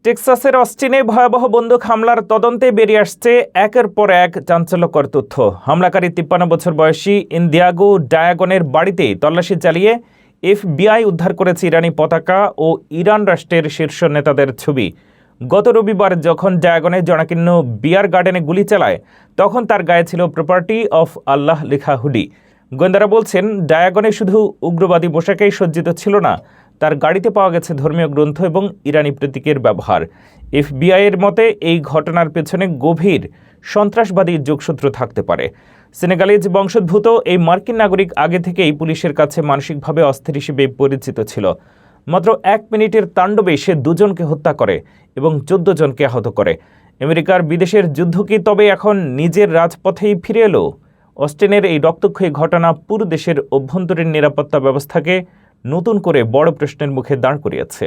টেক্সাসের অস্টিনে ভয়াবহ বন্দুক হামলার তদন্তে বেরিয়ে আসছে একের পর এক চাঞ্চল্যকর তথ্য। হামলাকারী 53 বছর বয়সী ইন্দিয়াগো ডায়াগনের বাড়িতে তল্লাশি চালিয়ে FBI উদ্ধার করেছে ইরানি পতাকা ও ইরান রাষ্ট্রের শীর্ষ নেতাদের ছবি। গত রবিবার যখন ডায়াগনে জনাকীর্ণ বিয়ার গার্ডেনে গুলি চালায়, তখন তার গায়ে ছিল প্রপার্টি অফ আল্লাহ লেখা হুডি। গোয়েন্দারা বলছেন, ডায়াগনে শুধু উগ্রবাদী পোশাকেই সজ্জিত ছিল না, তার গাড়িতে পাওয়া গেছে ধর্মীয় গ্রন্থ এবং ইরানি প্রতীকের ব্যবহার। FBI এর মতে এই ঘটনার পেছনে গভীর সন্ত্রাসবাদী যোগসূত্র থাকতে পারে। সেনেগালিজ বংশোদ্ভূত এই মার্কিন নাগরিক আগে থেকেই পুলিশের কাছে মানসিকভাবে অস্থির হিসেবে পরিচিত ছিল। মাত্র 1 মিনিটের তাণ্ডবে সে 2 জনকে হত্যা করে এবং 14 জনকে আহত করে। আমেরিকার বিদেশের যুদ্ধ কি তবে এখন নিজের রাজপথেই ফিরে এলো? অস্টিনের এই রক্তক্ষয়ী ঘটনা পুরো দেশের অভ্যন্তরীণ নিরাপত্তা ব্যবস্থাকে নতুন করে বড় প্রশ্নের মুখে দাঁড় করিয়েছে।